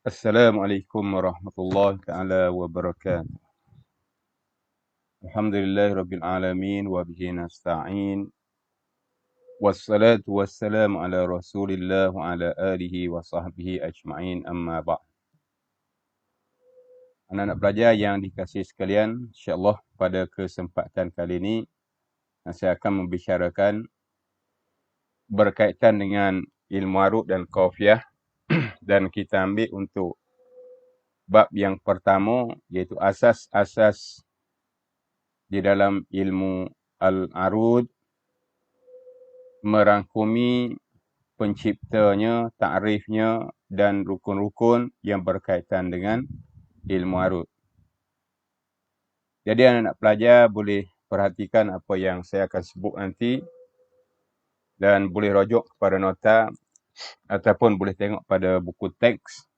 Assalamualaikum warahmatullahi taala wabarakatuh. Alhamdulillahirabbil alamin wa bihi nasta'in. Wassalatu wassalamu ala Rasulillah wa ala alihi wa sahbihi ajma'in, amma ba'd. Anak-anak pelajar yang dikasihi sekalian, insya-Allah pada kesempatan kali ini saya akan membicarakan berkaitan dengan ilmu arud dan qafiah dan kita ambil untuk bab yang pertama iaitu asas-asas di dalam ilmu al-arud, merangkumi penciptanya, takrifnya dan rukun-rukun yang berkaitan dengan ilmu arud. Jadi anak-anak pelajar boleh perhatikan apa yang saya akan sebut nanti dan boleh rujuk kepada nota ataupun boleh tengok pada buku teks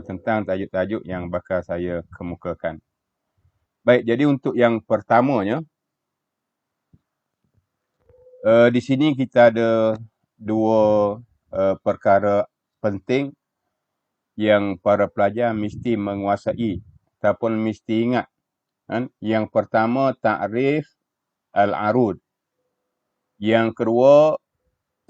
tentang tajuk-tajuk yang bakal saya kemukakan. Baik, jadi untuk yang pertamanya, di sini kita ada dua perkara penting yang para pelajar mesti menguasai ataupun mesti ingat. Kan? Yang pertama, ta'rif al-arud. Yang kedua,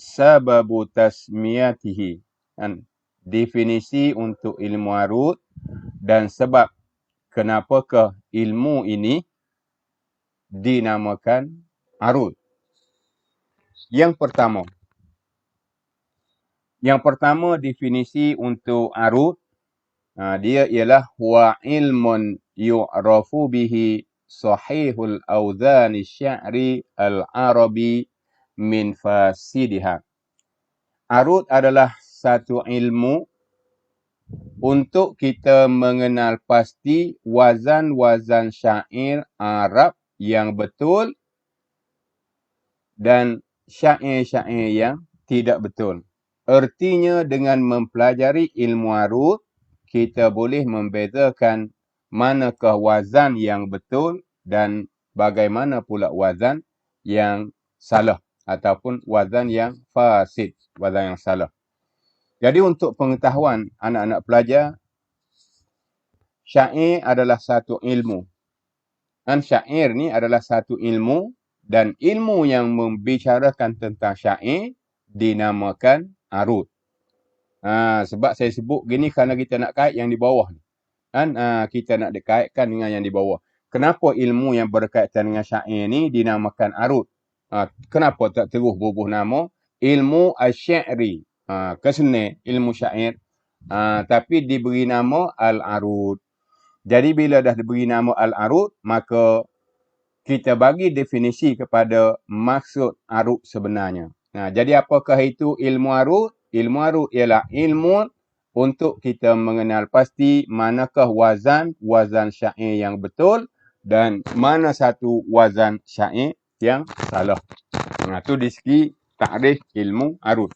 sababu tasmiyatihi. Kan? Definisi untuk ilmu arud dan sebab kenapakah ilmu ini dinamakan arud. Yang pertama definisi untuk arud, dia ialah huwa ilmun yu'rafu bihi sahihul awdhani sya'ri al-arabi min fasidiha. Arud adalah satu ilmu untuk kita mengenal pasti wazan-wazan syair Arab yang betul dan syair-syair yang tidak betul. Ertinya dengan mempelajari ilmu arud, kita boleh membezakan manakah wazan yang betul dan bagaimana pula wazan yang salah ataupun wazan yang fasid, wazan yang salah. Jadi untuk pengetahuan anak-anak pelajar, syair adalah satu ilmu. Dan syair ni adalah satu ilmu dan ilmu yang membicarakan tentang syair dinamakan arud. Sebab saya sebut gini kerana kita nak kait yang di bawah ni. Kan kita nak dikaitkan dengan yang di bawah. Kenapa ilmu yang berkaitan dengan syair ni dinamakan arud? Kenapa tak terus bubuh nama ilmu asy-syi'ri? Keseni ilmu syair. Tapi diberi nama al-arud. Jadi bila dah diberi nama al-arud, maka kita bagi definisi kepada maksud arud sebenarnya. Jadi apakah itu ilmu arud? Ilmu arud ialah ilmu untuk kita mengenal pasti manakah wazan syair yang betul dan mana satu wazan syair yang salah. Itu di segi takrif ilmu arud.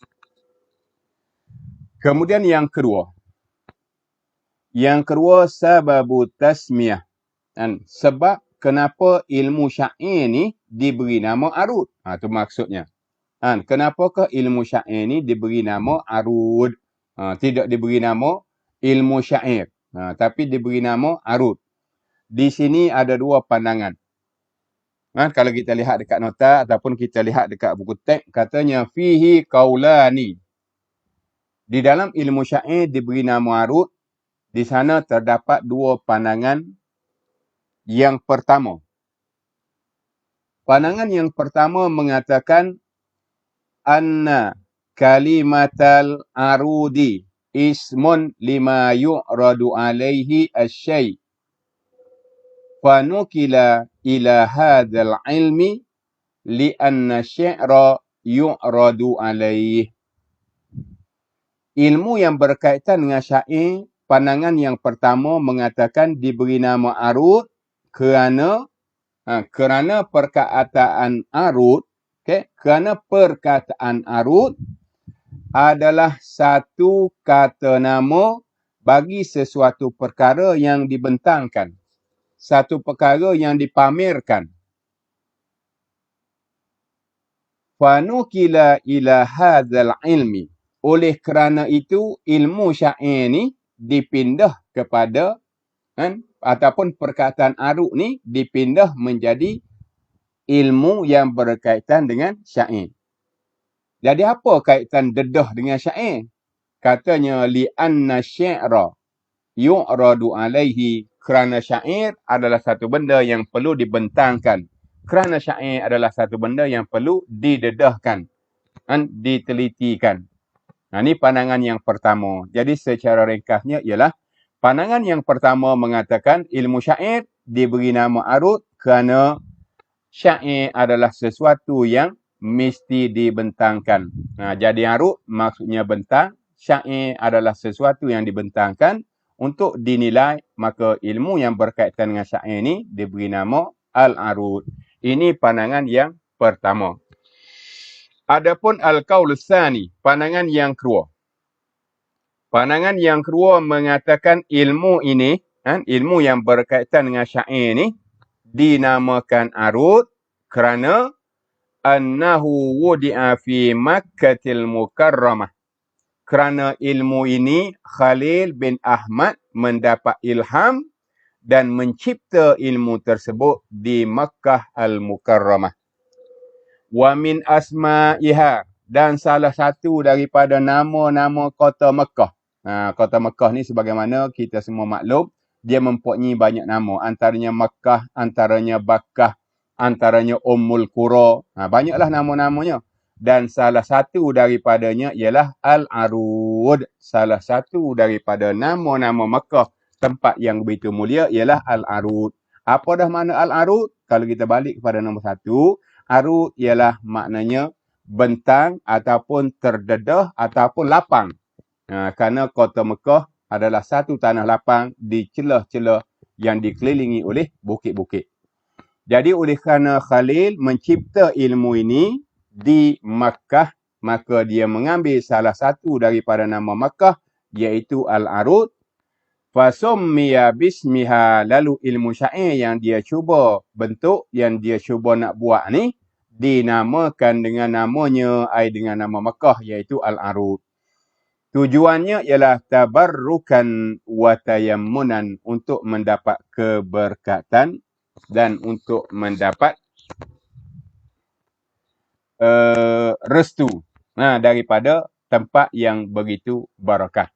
Kemudian yang kedua, sababu tasmiyah. Sebab kenapa ilmu syair ni diberi nama arud. Itu maksudnya. Kenapakah ilmu syair ni diberi nama arud? Tidak diberi nama ilmu syair. Tapi diberi nama arud. Di sini ada dua pandangan. Kalau kita lihat dekat nota ataupun kita lihat dekat buku teks, katanya fihi qaulani. Di dalam ilmu syair diberi nama arud, di sana terdapat dua pandangan. Yang pertama, pandangan yang pertama mengatakan anna kalimatal arudi ismun lima yu'radu alaihi asy-syai' fanukila ila hadzal ilmi li anna syi'ra yu'radu alaihi. Ilmu yang berkaitan dengan syair, pandangan yang pertama mengatakan diberi nama arud kerana perkataan arud, kerana perkataan arud adalah satu kata nama bagi sesuatu perkara yang dibentangkan, satu perkara yang dipamerkan. Fanukila ila hadzal ilmi. Oleh kerana itu ilmu syair ni dipindah kepada ataupun perkataan arut ni dipindah menjadi ilmu yang berkaitan dengan syair. Jadi apa kaitan dedah dengan syair? Katanya li'anna syi'ra yu'radu alaihi, kerana syair adalah satu benda yang perlu dibentangkan. Kerana syair adalah satu benda yang perlu didedahkan dan ditelitikan. Ini pandangan yang pertama. Jadi secara ringkasnya ialah pandangan yang pertama mengatakan ilmu syair diberi nama arut kerana syair adalah sesuatu yang mesti dibentangkan. Jadi arut maksudnya bentang, syair adalah sesuatu yang dibentangkan untuk dinilai, maka ilmu yang berkaitan dengan syair ini diberi nama al-arut. Ini pandangan yang pertama. Adapun al-qaul tsani, pandangan yang kedua. Pandangan yang kedua mengatakan ilmu ini, ilmu yang berkaitan dengan syair ini dinamakan arut kerana annahu wudi'a fi Makkatil Mukarramah. Kerana ilmu ini Khalil bin Ahmad mendapat ilham dan mencipta ilmu tersebut di Makkah Al-Mukarramah. Wa min asma'iha, dan salah satu daripada nama-nama kota Mekah. Kota Mekah ni sebagaimana kita semua maklum, dia mempunyai banyak nama. Antaranya Makkah, antaranya Bakkah, antaranya Ummul Qura. Banyaklah nama-namanya. Dan salah satu daripadanya ialah Al-Arud. Salah satu daripada nama-nama Mekah, tempat yang begitu mulia, ialah Al-Arud. Apa dah makna Al-Arud? Kalau kita balik kepada nombor 1, arud ialah maknanya bentang ataupun terdedah ataupun lapang. Kerana kota Mekah adalah satu tanah lapang di celah-celah yang dikelilingi oleh bukit-bukit. Jadi oleh kerana Khalil mencipta ilmu ini di Makkah, maka dia mengambil salah satu daripada nama Makkah, iaitu Al-Arud. Fasummiya bismiha, lalu ilmu syair yang dia cuba bentuk, yang dia cuba nak buat ni, dinamakan dengan namanya, dengan nama Makkah, iaitu Al-Arud. Tujuannya ialah tabarrukan wa tayammunan, untuk mendapat keberkatan dan untuk mendapat restu daripada tempat yang begitu barakah.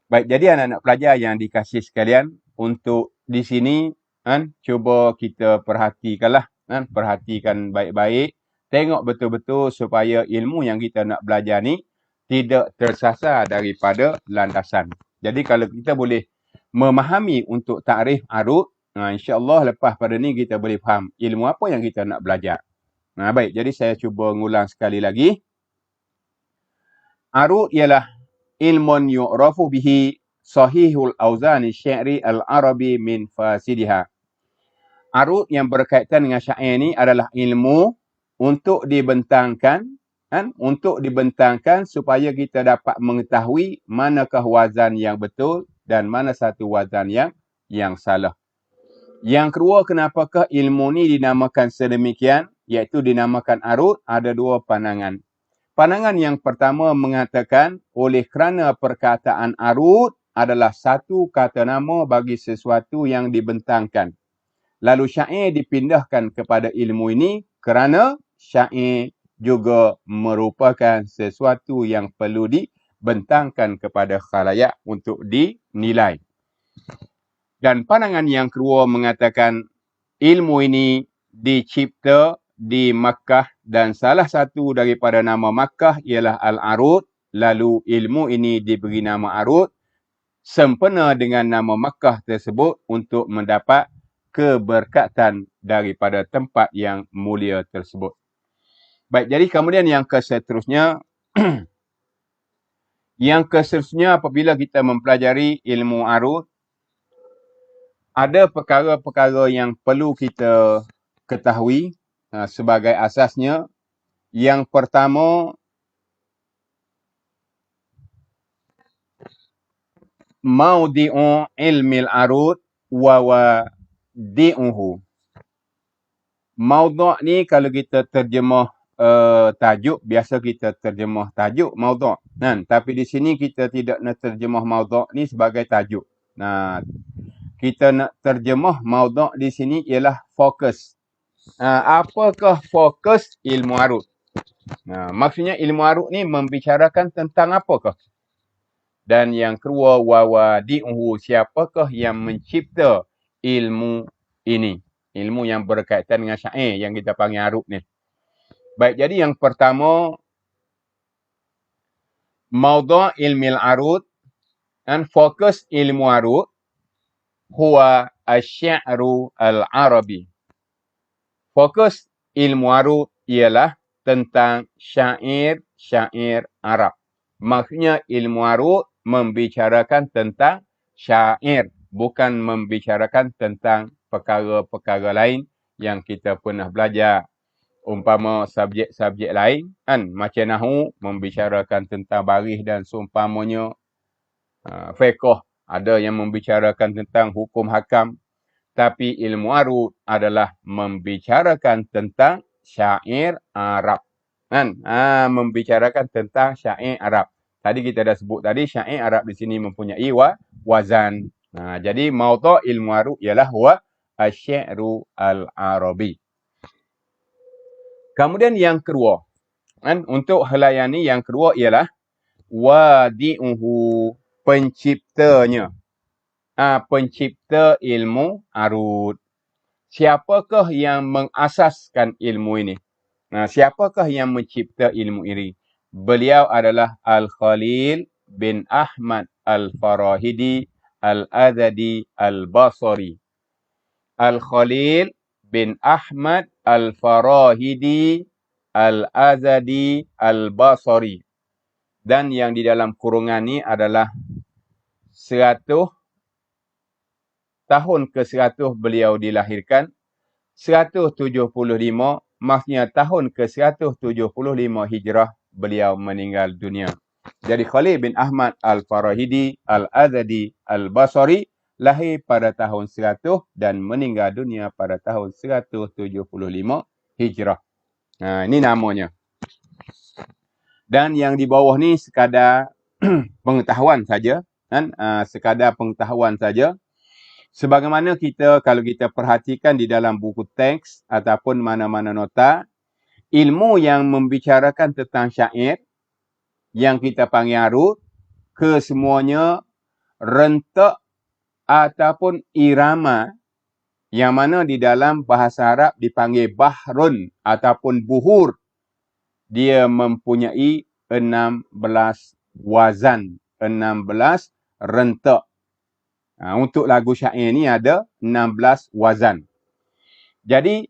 Baik, jadi anak-anak pelajar yang dikasih sekalian, untuk di sini cuba kita perhatikanlah, perhatikan baik-baik, tengok betul-betul supaya ilmu yang kita nak belajar ni tidak tersasar daripada landasan. Jadi kalau kita boleh memahami untuk takrif arud, insya-Allah lepas pada ni kita boleh faham ilmu apa yang kita nak belajar. Baik, jadi saya cuba ngulang sekali lagi. Arud ialah ilmun yu'rafu bihi sahihul auzani syi'ri al-arabi min fasidiha. Arud yang berkaitan dengan syair ni adalah ilmu untuk dibentangkan, untuk dibentangkan supaya kita dapat mengetahui manakah wazan yang betul dan mana satu wazan yang salah. Yang kedua, kenapakah ilmu ni dinamakan sedemikian, iaitu dinamakan arud? Ada dua pandangan. Pandangan yang pertama mengatakan oleh kerana perkataan arud adalah satu kata nama bagi sesuatu yang dibentangkan. Lalu syair dipindahkan kepada ilmu ini kerana syair juga merupakan sesuatu yang perlu dibentangkan kepada khalayak untuk dinilai. Dan pandangan yang kedua mengatakan ilmu ini dicipta di Makkah dan salah satu daripada nama Makkah ialah Al-Arud. Lalu ilmu ini diberi nama Arud sempena dengan nama Makkah tersebut untuk mendapat keberkatan daripada tempat yang mulia tersebut. Baik, jadi kemudian yang seterusnya apabila kita mempelajari ilmu arud, ada perkara-perkara yang perlu kita ketahui sebagai asasnya. Yang pertama, maudi'u ilmil arud wa wadi'uhu. Maudhu' ni kalau kita terjemah tajuk, biasa kita terjemah tajuk maudhu'. Tapi di sini kita tidak nak terjemah maudhu' ni sebagai tajuk. Kita nak terjemah maudhu' di sini ialah fokus. Apakah fokus ilmu arut? Maksudnya ilmu arut ni membicarakan tentang apakah? Dan yang kedua, wawadi'uhu, siapakah yang mencipta ilmu ini? Ilmu yang berkaitan dengan syair yang kita panggil arut ni. Baik, jadi yang pertama, maudhu' ilmil arut dan fokus ilmu arut huwa asy-syi'ru al-arabi. Fokus ilmu arut ialah tentang syair Arab. Maksudnya ilmu arut membicarakan tentang syair, bukan membicarakan tentang perkara-perkara lain yang kita pernah belajar. Umpama subjek-subjek lain kan, macam nahwu membicarakan tentang baris dan seumpamanya. Fiqh ada yang membicarakan tentang hukum hakam. Tapi ilmu arut adalah membicarakan tentang syair Arab. Kan? Membicarakan tentang syair Arab. Tadi kita dah sebut tadi, syair Arab di sini mempunyai wazan. Jadi maudhu' ilmu arut ialah asy-syi'ru al-arabi. Kemudian yang kedua, kan, untuk helaian ni yang kedua ialah wadi'uhu, penciptanya. Pencipta ilmu arut. Siapakah yang mengasaskan ilmu ini? Siapakah yang mencipta ilmu ini? Beliau adalah Al-Khalil bin Ahmad Al-Farahidi Al-Azadi Al-Basri. Al-Khalil bin Ahmad Al-Farahidi Al-Azadi Al-Basri. Dan yang di dalam kurungan ni adalah 100 tahun ke-100 beliau dilahirkan. 175, maksudnya tahun ke-175 Hijrah beliau meninggal dunia. Jadi Khalil bin Ahmad Al-Farahidi Al-Azadi Al-Basri lahir pada tahun 100 dan meninggal dunia pada tahun 175 Hijrah. Ini namanya. Dan yang di bawah ni sekadar pengetahuan saja, kan? Sekadar pengetahuan saja. Sebagaimana kalau kita perhatikan di dalam buku teks ataupun mana-mana nota, ilmu yang membicarakan tentang syair yang kita panggil arut, kesemuanya rentak ataupun irama yang mana di dalam bahasa Arab dipanggil bahrun ataupun buhur. Dia mempunyai 16 wazan, 16 rentak. Untuk lagu syair ni ada 16 wazan. Jadi,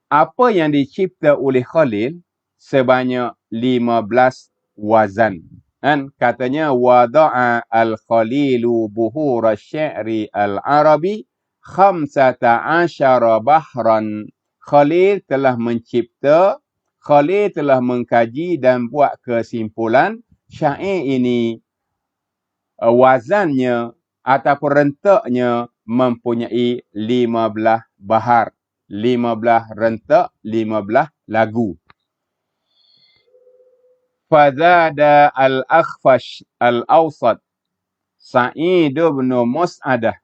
apa yang dicipta oleh Khalil sebanyak 15 wazan. Kan katanya wada'a al-Khalilu buhura syi'ri al-Arabi 15 bahran. Khalil telah mencipta, Khalil telah mengkaji dan buat kesimpulan syair ini wazannya ataupun rentaknya mempunyai 15 bahar, 15 rentak, 15 lagu. Fazada al-Akhfash al-Awsat Sa'id bin Mus'adah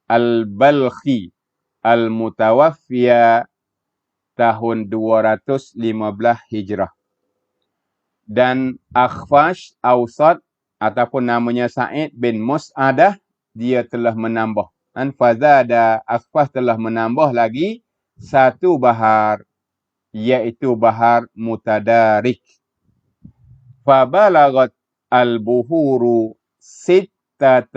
al-Balkhi al-Mutawaffiya tahun 215 Hijrah. Dan Akhfash Awsat ataupun namanya Sa'id bin Mus'adah, dia telah menambah. Dan Fazada Akhfash telah menambah lagi satu bahar, iaitu bahar Mutadarik. Fabalagat al-buhuru 16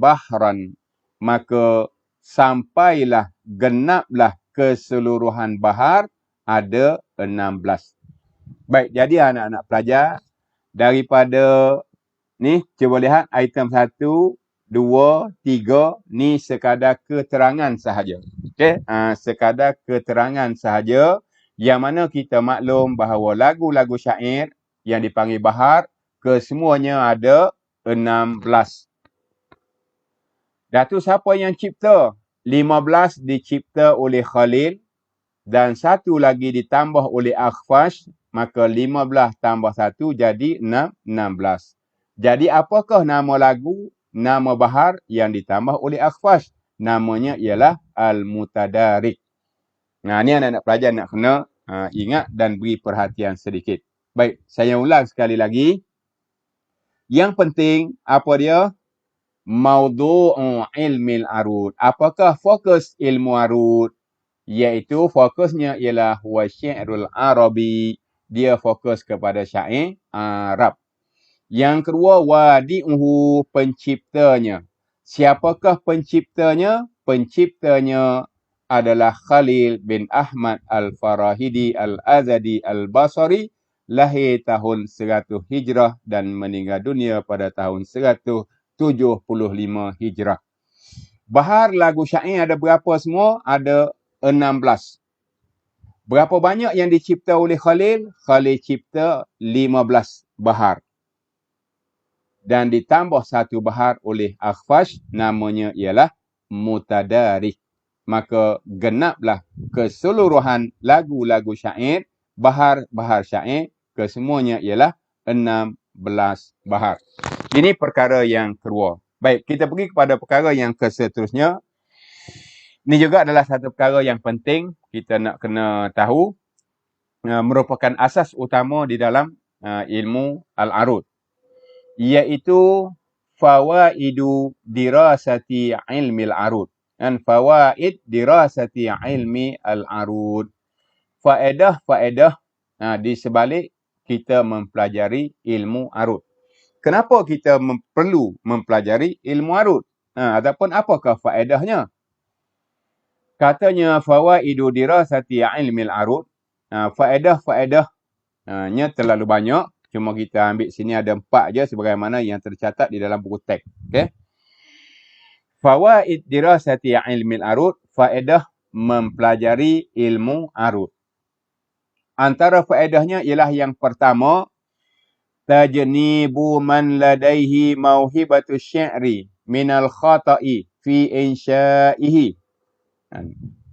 bahran. Maka sampailah, genaplah keseluruhan bahar ada 16. Baik, jadi anak-anak pelajar, daripada ni cuba lihat item 1, 2, 3 ni sekadar keterangan sahaja. Okey, sekadar keterangan sahaja yang mana kita maklum bahawa lagu-lagu syair yang dipanggil bahar kesemuanya ada 16. Dah tu siapa yang cipta? 15 dicipta oleh Khalil dan satu lagi ditambah oleh Akhfash maka 15 tambah 1 jadi 16. Jadi apakah nama lagu, nama bahar yang ditambah oleh Akhfash? Namanya ialah Al-Mutadarik. Nah, ni anak-anak pelajar nak kena ingat dan beri perhatian sedikit. Baik, saya ulang sekali lagi. Yang penting, apa dia? Maudu'u ilmil arud. Apakah fokus ilmu arud? Iaitu fokusnya ialah wa syi'rul arabi. Dia fokus kepada syair Arab. Yang kedua, wadi'uhu, penciptanya. Siapakah penciptanya? Penciptanya adalah Khalil bin Ahmad Al-Farahidi Al-Azadi Al-Basri, lahir tahun 100 Hijrah dan meninggal dunia pada tahun 175 Hijrah. Bahar lagu syair ada berapa semua? Ada 16. Berapa banyak yang dicipta oleh Khalil? Khalil cipta 15 bahar. Dan ditambah satu bahar oleh Akhfash, namanya ialah Mutadarik. Maka genaplah keseluruhan lagu-lagu syair, bahar-bahar syair, kesemuanya ialah 16 bahar. Ini perkara yang kedua. Baik, kita pergi kepada perkara yang keseterusnya. Ini juga adalah satu perkara yang penting kita nak kena tahu, merupakan asas utama di dalam ilmu al-arud, iaitu fawaidu dirasati ilmi al-arud. Dan fawaid dirasati ilmi al-arud. Faedah-faedah di sebalik kita mempelajari ilmu arud. Kenapa kita perlu mempelajari ilmu arud? Ataupun apakah faedahnya? Katanya fawaidu dirasati ilmi al-arud. Faedah-faedahnya terlalu banyak. Cuma kita ambil sini ada 4 je sebagaimana yang tercatat di dalam buku teks. Okey. Fawaid dirasati ilmi al-arud, faedah mempelajari ilmu arud. Antara faedahnya ialah yang pertama, tajnibu man ladaihi mauhibatu syi'ri minal khata'i fi insya'ihi.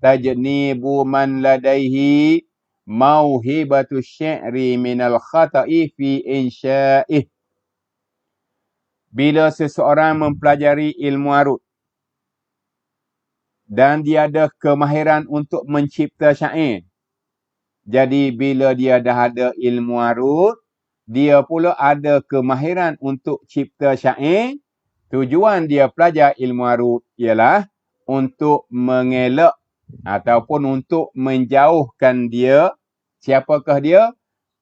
Tajnibu man ladaihi mauhibatu syi'ri minal khata'i fi insya'ih. Bila seseorang mempelajari ilmu arud dan dia ada kemahiran untuk mencipta syair, jadi bila dia dah ada ilmu arud, dia pula ada kemahiran untuk cipta syair. Tujuan dia belajar ilmu arud ialah untuk mengelak ataupun untuk menjauhkan dia. Siapakah dia?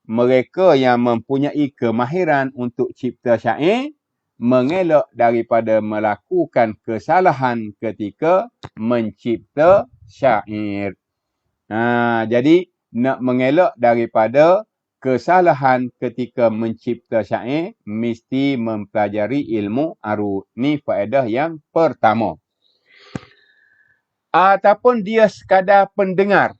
Mereka yang mempunyai kemahiran untuk cipta syair, mengelak daripada melakukan kesalahan ketika mencipta syair. Jadi nak mengelak daripada kesalahan ketika mencipta syair, mesti mempelajari ilmu arud. Ni faedah yang pertama. Ataupun dia sekadar pendengar,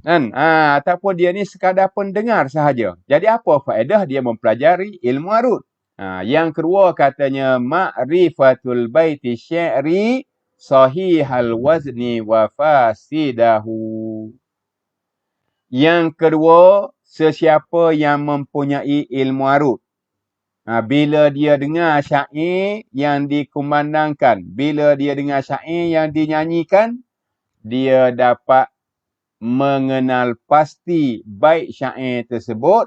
kan? Ataupun dia ni sekadar pendengar sahaja. Jadi apa faedah dia mempelajari ilmu arud? Yang kedua katanya ma'rifatul baiti syi'ri sahihal wazni wa fasidahu. Yang kedua, sesiapa yang mempunyai ilmu arud, bila dia dengar syair yang dikumandangkan, bila dia dengar syair yang dinyanyikan, dia dapat mengenal pasti baik syair tersebut,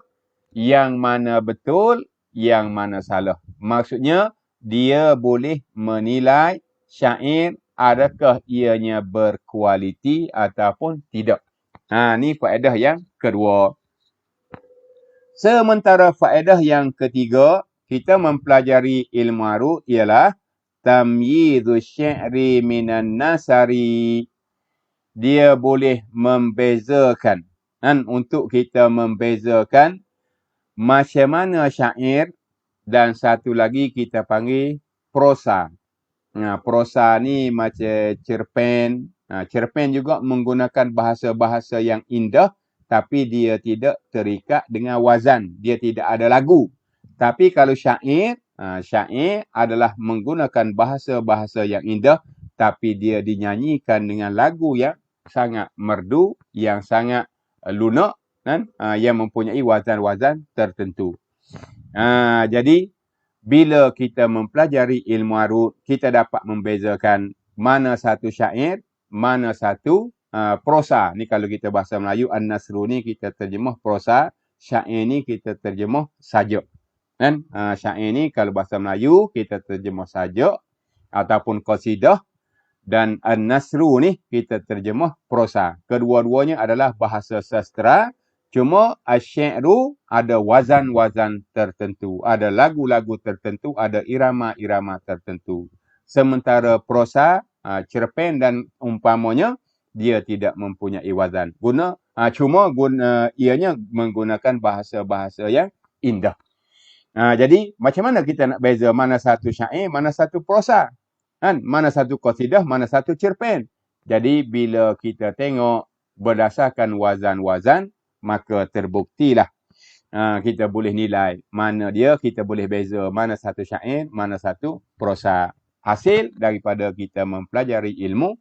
yang mana betul, yang mana salah. Maksudnya, dia boleh menilai syair adakah ianya berkualiti ataupun tidak. Ni faedah yang kedua. Sementara faedah yang ketiga, kita mempelajari ilmu arud ialah tamyizu syi'ri minan nasari. Dia boleh membezakan. Dan untuk kita membezakan macam mana syair, dan satu lagi kita panggil prosa. Prosa ni macam cerpen. Cerpen juga menggunakan bahasa-bahasa yang indah, tapi dia tidak terikat dengan wazan. Dia tidak ada lagu. Tapi kalau syair, syair adalah menggunakan bahasa-bahasa yang indah, tapi dia dinyanyikan dengan lagu yang sangat merdu, yang sangat lunak. kan, yang mempunyai wazan-wazan tertentu. Jadi bila kita mempelajari ilmu arut, kita dapat membezakan mana satu syair, mana satu prosa. Ni kalau kita bahasa Melayu, An-Nasru ni kita terjemah prosa, syair ni kita terjemah sajak. Kan? Syair ni kalau bahasa Melayu kita terjemah sajak ataupun qasidah, dan An-Nasru ni kita terjemah prosa. Kedua-duanya adalah bahasa sastra. Cuma asy-syi'ru ada wazan-wazan tertentu, ada lagu-lagu tertentu, ada irama-irama tertentu. Sementara prosa, cerpen dan umpamanya, dia tidak mempunyai wazan. Cuma ianya menggunakan bahasa-bahasa yang indah. Jadi macam mana kita nak beza mana satu syair, mana satu prosa? Kan? Mana satu qasidah, mana satu cerpen. Jadi bila kita tengok berdasarkan wazan-wazan, maka terbuktilah kita boleh nilai mana dia, kita boleh beza mana satu syair, mana satu prosa. Hasil daripada kita mempelajari ilmu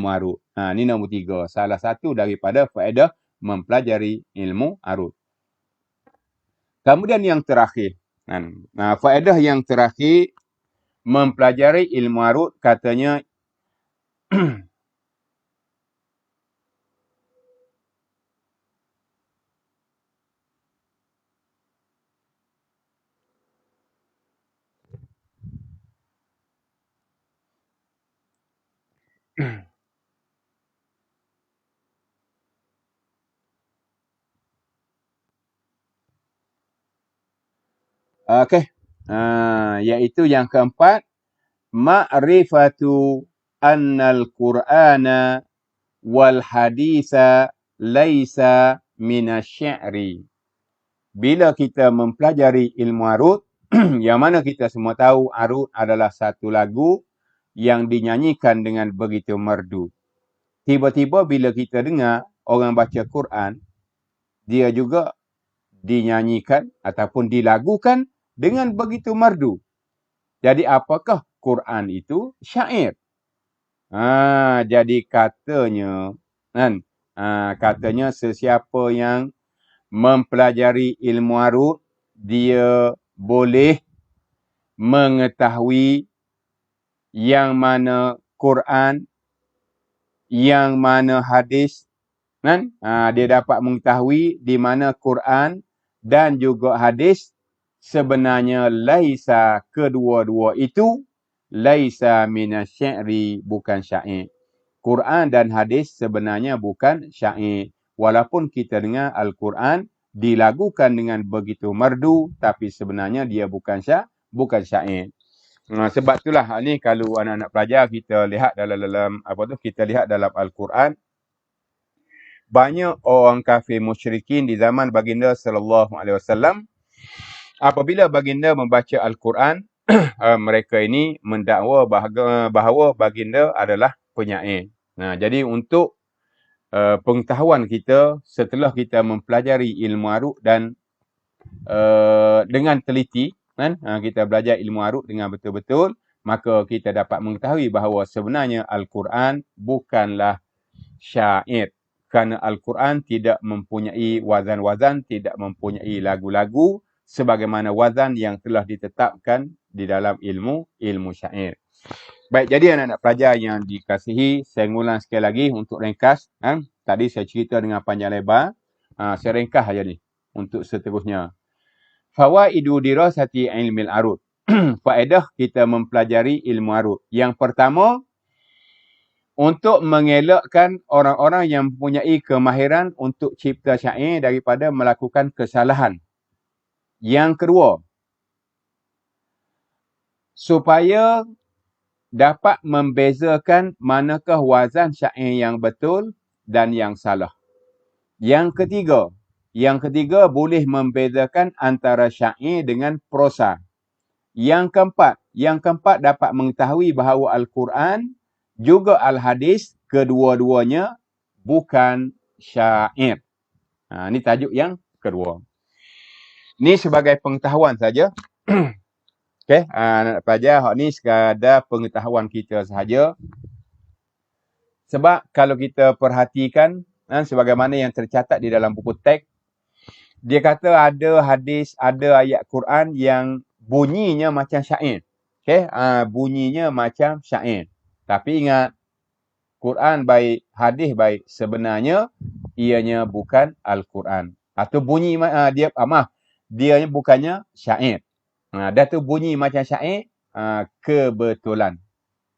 arut. Ni nombor 3. Salah satu daripada faedah mempelajari ilmu arut. Kemudian yang terakhir. Faedah yang terakhir mempelajari ilmu arut, katanya okey. Iaitu yang keempat, ma'rifatu annal Qur'ana wal haditha laisa minasy-syi'ri. Bila kita mempelajari ilmu arut, yang mana kita semua tahu arut adalah satu lagu yang dinyanyikan dengan begitu merdu. Tiba-tiba bila kita dengar orang baca Quran, dia juga dinyanyikan ataupun dilagukan dengan begitu merdu. Jadi apakah Quran itu syair? Jadi katanya, kan? Katanya sesiapa yang mempelajari ilmu arut, dia boleh mengetahui yang mana Quran, yang mana hadis, kan? Dia dapat mengetahui di mana Quran dan juga hadis sebenarnya laisa, kedua-dua itu laisa minasy-syi'ri, bukan syair. Quran dan hadis sebenarnya bukan syair. Walaupun kita dengar Al-Quran dilagukan dengan begitu merdu, tapi sebenarnya dia bukan syair. Sebab itulah ni kalau anak-anak pelajar kita lihat dalam kita lihat dalam Al-Quran, banyak orang kafir musyrikin di zaman baginda sallallahu alaihi wasallam, apabila baginda membaca Al-Quran, mereka ini mendakwa bahawa baginda adalah penyair. Jadi untuk pengetahuan kita setelah kita mempelajari ilmu arut dan dengan teliti, kan? Kita belajar ilmu arut dengan betul-betul, maka kita dapat mengetahui bahawa sebenarnya Al-Quran bukanlah syair. Kerana Al-Quran tidak mempunyai wazan-wazan, tidak mempunyai lagu-lagu sebagaimana wazan yang telah ditetapkan di dalam ilmu syair. Baik, jadi anak-anak pelajar yang dikasihi, saya ngulang sekali lagi untuk ringkas. Tadi saya cerita dengan panjang lebar. Saya ringkas saja ni untuk seterusnya. Fawaidu dirasati ilmil arut. Faedah kita mempelajari ilmu arut. Yang pertama, untuk mengelakkan orang-orang yang mempunyai kemahiran untuk cipta syair daripada melakukan kesalahan. Yang kedua, supaya dapat membezakan manakah wazan syair yang betul dan yang salah. Yang ketiga boleh membezakan antara syair dengan prosa. Yang keempat dapat mengetahui bahawa Al-Quran juga Al-Hadis, kedua-duanya bukan syair. Ini tajuk yang kedua. Ini sebagai pengetahuan saja. Okey, anak pelajar, ni sekadar pengetahuan kita sahaja. Sebab kalau kita perhatikan, sebagaimana yang tercatat di dalam buku teks, Dia kata ada hadis, ada ayat Quran yang bunyinya macam syair. Okey, bunyinya macam syair. Tapi ingat, Quran baik, hadis baik, sebenarnya ianya bukan Al-Quran. Atau bunyi dianya bukannya syair. Dah tu bunyi macam syair, kebetulan.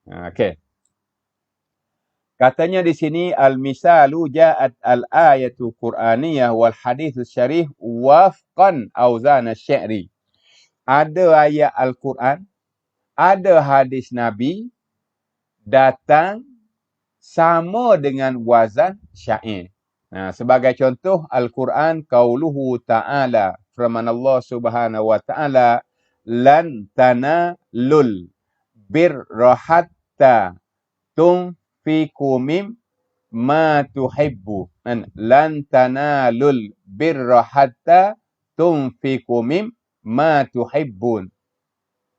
Okey. Katanya di sini al-misalu ja'at al-ayatu Qur'aniyah wal haditsus syarih wafqan auzan asy-syi'ri. Ada ayat Al-Quran, ada hadis Nabi datang sama dengan wazan syair. Sebagai contoh Al-Quran qauluhu ta'ala, firman Allah Subhanahu wa ta'ala, lan tanalul birra hatta tunfiqu mimma tuhibbu. Lan tanalul birra hatta tunfiqu mimma tuhibbun.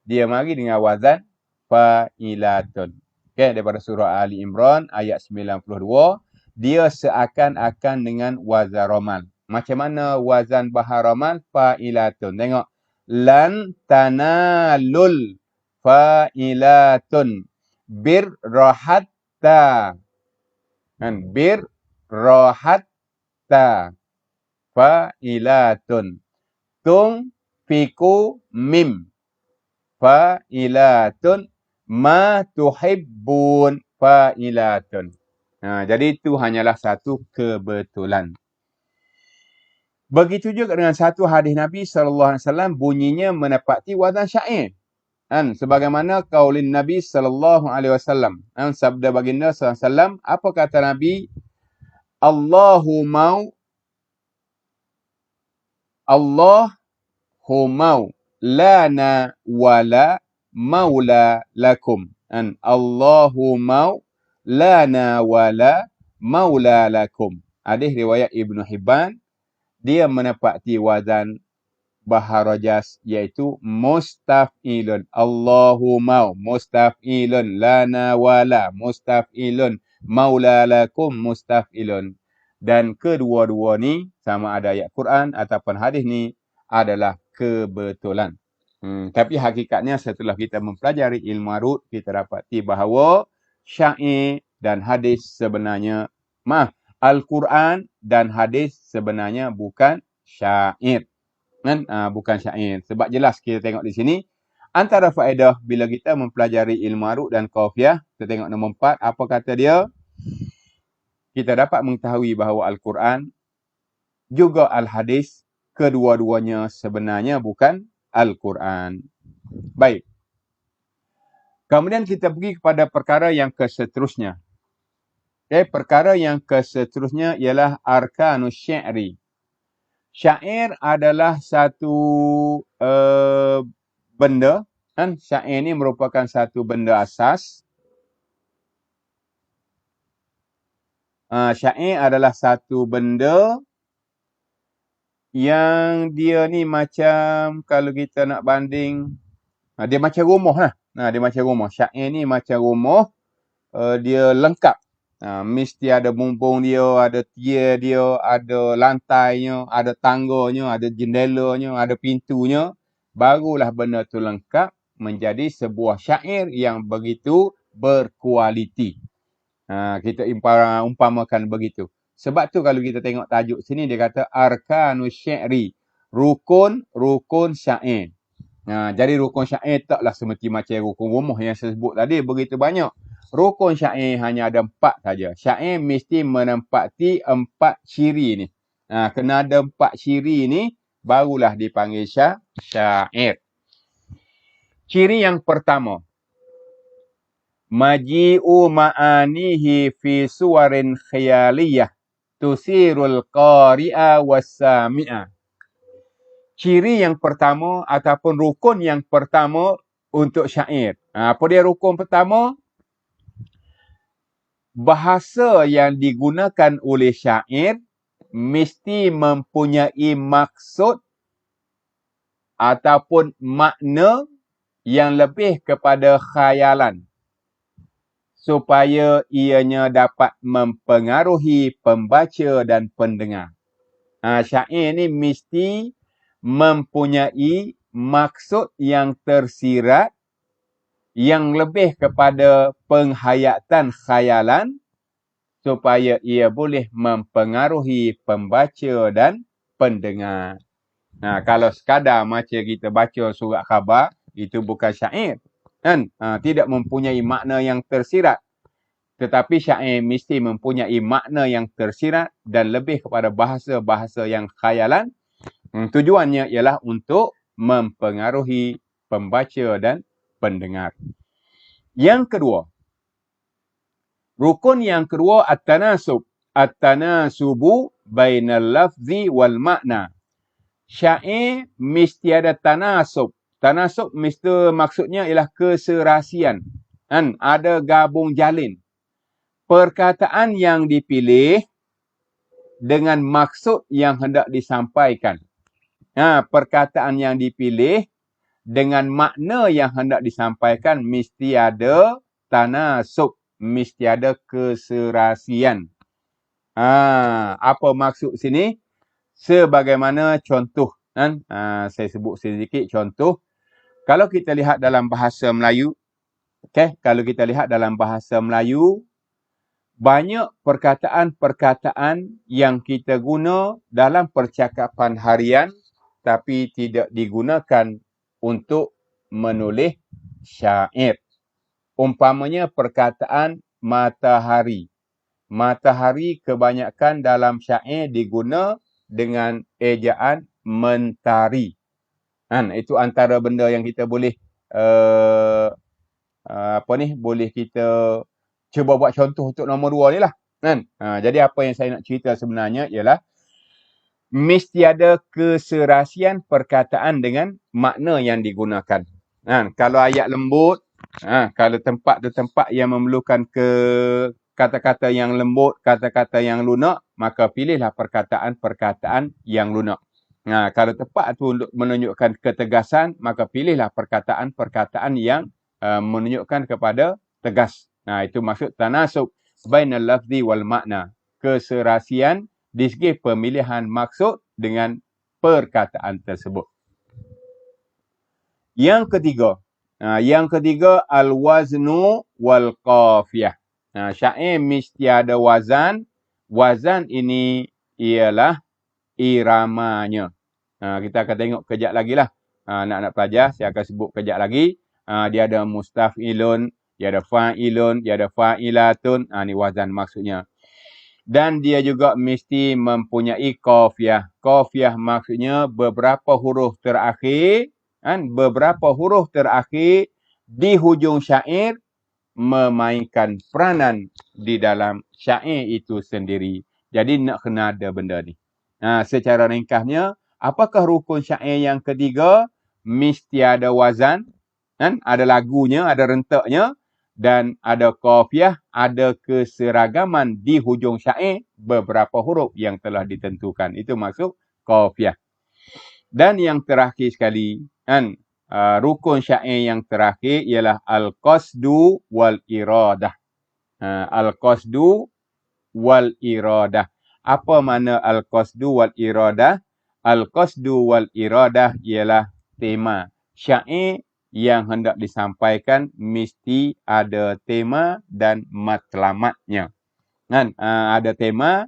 Dia mari dengan wazan fa'ilatun. Okay, daripada surah Ali Imran ayat 92. Dia seakan-akan dengan wazan romal. Macam mana wazan bahar romal? Fa'ilatun. Tengok. Lan tanalul fa'ilatun birrahatta. Birrahatta fa'ilatun. Tunfiqu mim fa'ilatun ma tuhibbun fa'ilatun. Jadi itu hanyalah satu kebetulan. Begitu juga dengan satu hadis Nabi SAW bunyinya menepati wazan syair. Sebagaimana qaulin Nabi SAW. Sabda baginda SAW, apa kata Nabi? Allahumma lana wala maula lakum. Allahumma lana wala maula lakum. Hadis riwayat Ibnu Hibban. Dia menepati wazan baharajas, iaitu mustaf'ilun. Allahumma mustaf'ilun, lana wala mustaf'ilun, maula lakum mustaf'ilun. Dan kedua-dua ni, sama ada ayat Quran ataupun hadis ni, adalah kebetulan. Tapi hakikatnya setelah kita mempelajari ilmu arut, kita dapati bahawa syair dan hadis sebenarnya, Al-Quran dan hadis sebenarnya bukan syair. Bukan syair. Sebab jelas kita tengok di sini, antara faedah bila kita mempelajari ilmu arut dan qafiah, kita tengok nombor 4, apa kata dia? Kita dapat mengetahui bahawa Al-Quran juga Al-Hadis, kedua-duanya sebenarnya bukan Al-Quran. Baik. Kemudian kita pergi kepada perkara yang keseterusnya. Perkara yang keseterusnya ialah arkanus syi'ri. Syair adalah satu benda. Syair ini merupakan satu benda asas. Syair adalah satu benda yang dia ni macam, kalau kita nak banding, dia macam rumah lah. Dia macam rumah. Syair ni macam rumah. Dia lengkap. Mesti ada bumbung dia, ada tier dia, ada lantainya, ada tangganya, ada jendelanya, ada pintunya. Barulah benda tu lengkap menjadi sebuah syair yang begitu berkualiti. Kita umpamakan begitu. Sebab tu kalau kita tengok tajuk sini, dia kata arkanus syi'ri. Rukun syair. Jadi rukun syair taklah seperti macam rukun rumah yang saya sebut tadi, begitu banyak. Rukun syair hanya ada 4 saja. Syair mesti menempati 4 ciri ni. Kena ada 4 ciri ni, barulah dipanggil syair. Ciri yang pertama, maji'u ma'anihi fi suwarin khiyaliyah tusirul qari'a wassami'a. Ciri yang pertama ataupun rukun yang pertama untuk syair. Apa dia rukun pertama? Bahasa yang digunakan oleh syair mesti mempunyai maksud ataupun makna yang lebih kepada khayalan, supaya ianya dapat mempengaruhi pembaca dan pendengar. Syair ni mesti mempunyai maksud yang tersirat yang lebih kepada penghayatan khayalan supaya ia boleh mempengaruhi pembaca dan pendengar. Kalau sekadar macam kita baca surat khabar, itu bukan syair. Kan? Tidak mempunyai makna yang tersirat. Tetapi syair mesti mempunyai makna yang tersirat dan lebih kepada bahasa-bahasa yang khayalan. Tujuannya ialah untuk mempengaruhi pembaca dan pendengar. Yang kedua, rukun yang kedua at-tanasub. At-tanasubu bainal lafzi wal makna. Syair mesti ada tanasub. Tanasub mesti maksudnya ialah keserasian. Kan? Ada gabung jalin. Perkataan yang dipilih dengan maksud yang hendak disampaikan. Perkataan yang dipilih dengan makna yang hendak disampaikan mesti ada tanasub. Mesti ada keserasian. Apa maksud sini? Sebagaimana contoh. Kan? Saya sebut sedikit contoh. Kalau kita lihat dalam bahasa Melayu, kalau kita lihat dalam bahasa Melayu, banyak perkataan-perkataan yang kita guna dalam percakapan harian tapi tidak digunakan untuk menulis syair. Umpamanya perkataan matahari. Matahari kebanyakan dalam syair diguna dengan ejaan mentari. Itu antara benda yang kita boleh boleh kita cuba buat contoh untuk nombor 2 ni lah. Kan? Jadi apa yang saya nak cerita sebenarnya ialah mesti ada keserasian perkataan dengan makna yang digunakan. Kalau ayat lembut, kalau tempat tu tempat yang memerlukan kata-kata yang lembut, kata-kata yang lunak, maka pilihlah perkataan-perkataan yang lunak. Kalau tempat tu untuk menunjukkan ketegasan, maka pilihlah perkataan-perkataan yang menunjukkan kepada tegas. Itu maksud tanasub bainal lafzi wal makna. Keserasian di segi pemilihan maksud dengan perkataan tersebut. Yang ketiga, al-waznu wal qafiyah. Syair mesti ada wazan. Wazan ini ialah iramanya. Kita akan tengok kejap lagi lah. Nak pelajar, saya akan sebut kejap lagi. Dia ada mustaf'ilun, dia ada fa'ilun, dia ada fa'ilatun. Ni wazan maksudnya. Dan dia juga mesti mempunyai qafiyah. Qafiyah maksudnya beberapa huruf terakhir. Beberapa huruf terakhir di hujung syair memainkan peranan di dalam syair itu sendiri. Jadi nak kena ada benda ni. Secara ringkasnya, apakah rukun syair yang ketiga? Mesti ada wazan. Ada lagunya, ada rentaknya. Dan ada qafiyah, ada keseragaman di hujung syair beberapa huruf yang telah ditentukan. Itu maksud qafiyah. Dan yang terakhir sekali, rukun syair yang terakhir ialah al-qasdu wal iradah. Al-qasdu wal iradah. Apa makna al-qasdu wal iradah? Al-qasdu wal iradah ialah tema. Syair yang hendak disampaikan mesti ada tema dan matlamatnya. Ada tema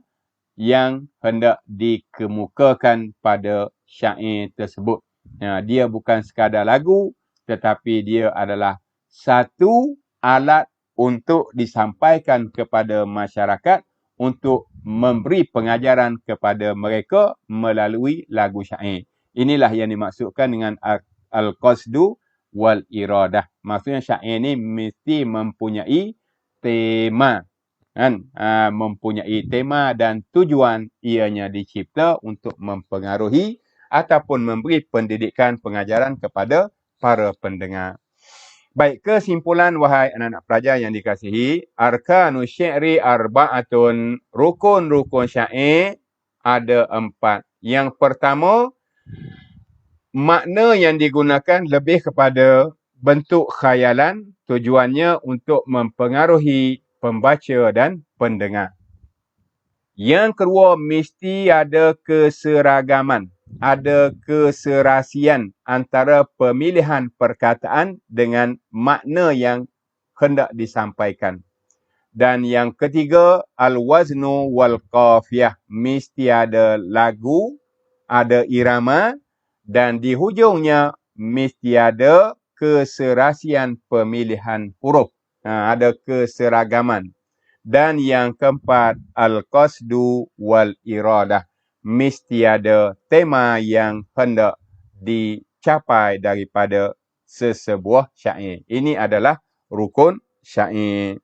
yang hendak dikemukakan pada syair tersebut. Dia bukan sekadar lagu, tetapi dia adalah satu alat untuk disampaikan kepada masyarakat untuk memberi pengajaran kepada mereka melalui lagu syair. Inilah yang dimaksudkan dengan al-qasdu wal iradah. Maksudnya syair ni mesti mempunyai tema. Mempunyai tema dan tujuan ianya dicipta untuk mempengaruhi ataupun memberi pendidikan pengajaran kepada para pendengar. Baik, kesimpulan wahai anak-anak pelajar yang dikasihi, arkanu syi'ri arba'atun. Rukun-rukun syair ada 4. Yang pertama, makna yang digunakan lebih kepada bentuk khayalan, tujuannya untuk mempengaruhi pembaca dan pendengar. Yang kedua, mesti ada keseragaman, ada keserasian antara pemilihan perkataan dengan makna yang hendak disampaikan. Dan yang ketiga, al-waznu wal qafiyah, mesti ada lagu, ada irama, dan di hujungnya mesti ada keserasian pemilihan huruf. Ada keseragaman. Dan yang keempat, al-qasdu wal iradah, mesti ada tema yang hendak dicapai daripada sesebuah syair. Ini adalah rukun syair.